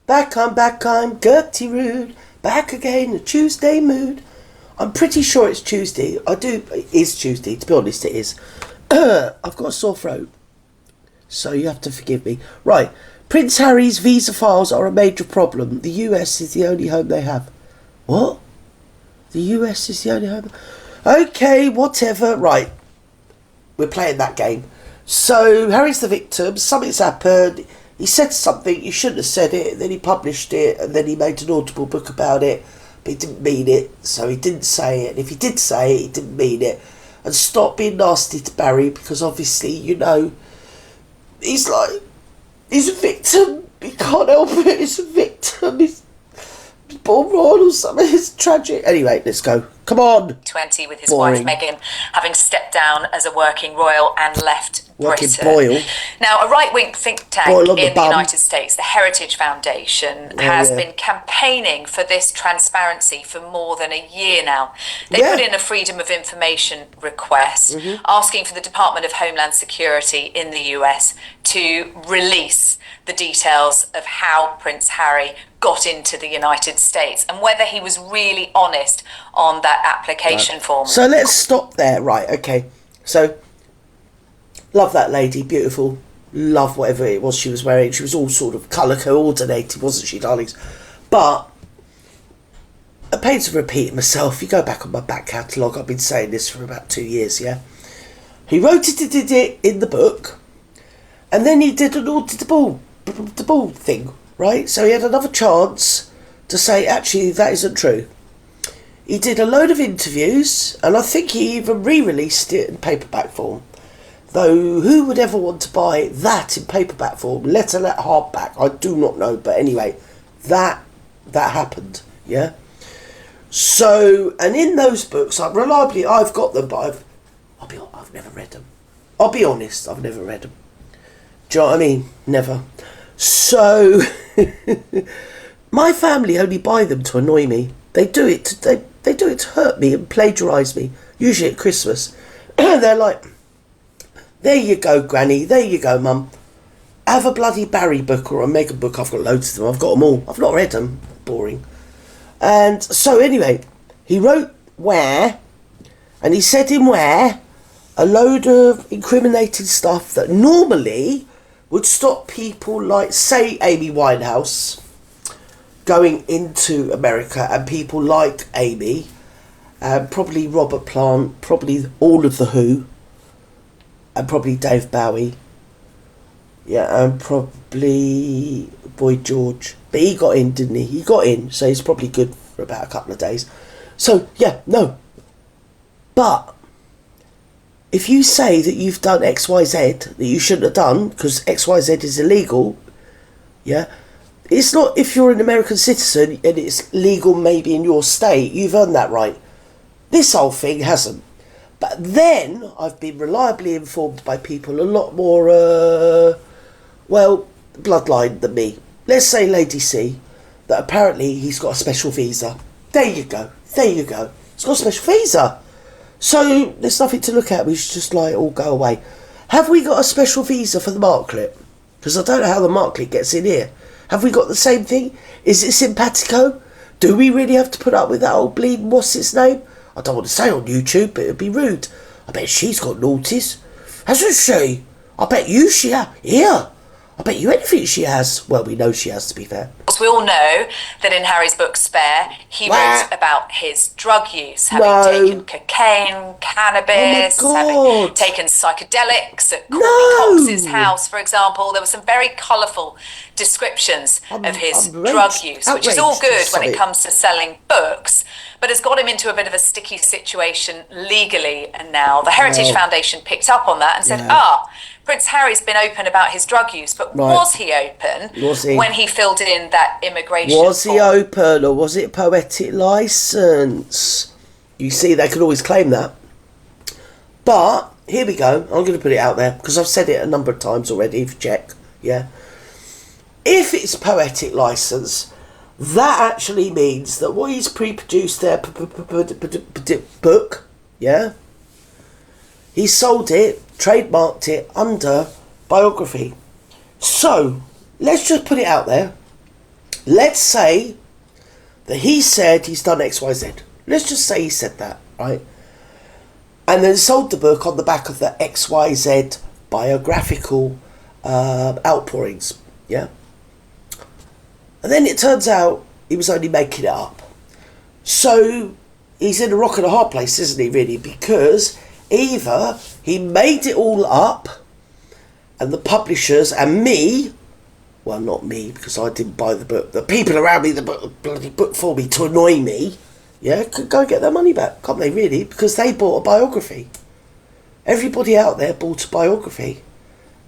Back, I'm Gertie Rude. Back again, a Tuesday mood. I'm pretty sure it's Tuesday. It is Tuesday, to be honest, it is. I've got a sore throat, so you have to forgive me. Right, Prince Harry's visa files are a major problem. The US is the only home they have. What? The US is the only home? Okay, whatever. Right, we're playing that game. So, Harry's the victim, something's happened, he said something, he shouldn't have said it, then he published it, and then he made an audible book about it, but he didn't mean it, so he didn't say it, and if he did say it, he didn't mean it. And stop being nasty to Barry, because obviously, you know, he's a victim, he can't help it, he's a victim, he's born wrong or something, it's tragic. Anyway, let's go. Come on. 20 with his Boring. wife Meghan having stepped down as a working royal and left Working Britain. boil. Now, a right-wing think tank Boil on in the the bum. United States, the Heritage Foundation, has been campaigning for this transparency for more than a year now. They put in a Freedom of Information request asking for the Department of Homeland Security in the US to release the details of how Prince Harry got into the United States and whether he was really honest on that application form. So let's stop there. Right, okay. So, love that lady, beautiful. Love whatever it was she was wearing. She was all sort of colour coordinated, wasn't she, darlings? But, at pains of repeating myself, you go back on my back catalogue, I've been saying this for about 2 years, yeah? He wrote it in the book, and then he did an audible thing, right? So he had another chance to say, actually, that isn't true. He did a load of interviews, and I think he even re-released it in paperback form. Though, who would ever want to buy that in paperback form, let alone hardback? I do not know, but anyway, that happened, yeah? So, and in those books, I've got them, but I've never read them. I'll be honest, I've never read them. Do you know what I mean? Never. So, my family only buy them to annoy me. They do it to hurt me and plagiarise me, usually at Christmas. They're like, there you go, Granny, there you go, Mum. Have a bloody Barry book or a Meghan book. I've got loads of them, I've got them all. I've not read them, boring. And so anyway, he wrote where, and he said in where, a load of incriminating stuff that normally would stop people like, say, Amy Winehouse going into America, and people like Amy, probably Robert Plant, probably all of The Who, and probably Dave Bowie, yeah, and probably Boy George. But he got in, didn't he? He got in, so he's probably good for about a couple of days. So, yeah, no. But if you say that you've done XYZ that you shouldn't have done, because XYZ is illegal, yeah, it's not if you're an American citizen and it's legal maybe in your state, you've earned that right. This whole thing hasn't. But then I've been reliably informed by people a lot more, bloodline than me. Let's say Lady C, that apparently he's got a special visa. There you go. He's got a special visa. So there's nothing to look at. We should just all go away. Have we got a special visa for the Marklet? Because I don't know how the Marklet gets in here. Have we got the same thing? Is it simpatico? Do we really have to put up with that old bleeding what's its name? I don't want to say on YouTube, but it'd be rude. I bet she's got naughties. Hasn't she? I bet you she has. Yeah. I bet you anything she has. Well, we know she has, to be fair. We all know that in Harry's book Spare, he wrote about his drug use, having taken cocaine, cannabis, having taken psychedelics at Courtney Cox's house, for example. There were some very colourful descriptions of his drug use, which is all good when it comes to selling books, but has got him into a bit of a sticky situation legally. And now the Heritage Foundation picked up on that and said, Prince Harry's been open about his drug use, but was he open when he filled in that immigration form? Was he open, or was it poetic licence? You see, they could always claim that. But, here we go. I'm going to put it out there, because I've said it a number of times already, if you check, yeah? If it's poetic licence, that actually means that what he's pre-produced their book, yeah? He sold it, trademarked it under biography. So, let's just put it out there. let's say that he said he's done XYZ. Let's just say he said that, right? And then sold the book on the back of the XYZ biographical outpourings, yeah? And then it turns out he was only making it up. So he's in a rock and a hard place, isn't he, really? Because either he made it all up and the publishers and me, well, not me, because I didn't buy the book, the people around me that bought the bloody book for me to annoy me, yeah, could go get their money back, can't they, really? Because they bought a biography. Everybody out there bought a biography.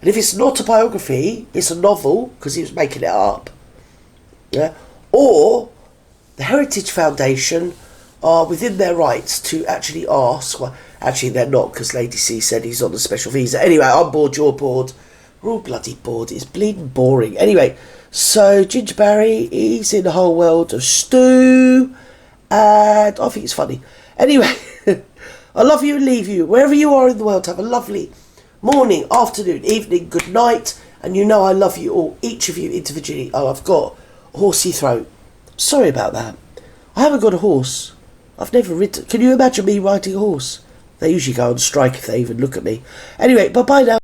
And if it's not a biography, it's a novel, because he was making it up, yeah, or the Heritage Foundation are within their rights to actually ask. Well, actually they're not, because Lady C said he's on a special visa. Anyway, I'm bored, you're bored. We're all bloody bored. It's bleeding boring. Anyway, so Ginger Barry, he's in the whole world of stew, and I think it's funny. Anyway, I love you and leave you. Wherever you are in the world, have a lovely morning, afternoon, evening, good night. And you know I love you all, each of you individually. Oh, I've got a horsey throat. Sorry about that. I haven't got a horse. I've never ridden. Can you imagine me riding a horse? They usually go on strike if they even look at me. Anyway, bye-bye now.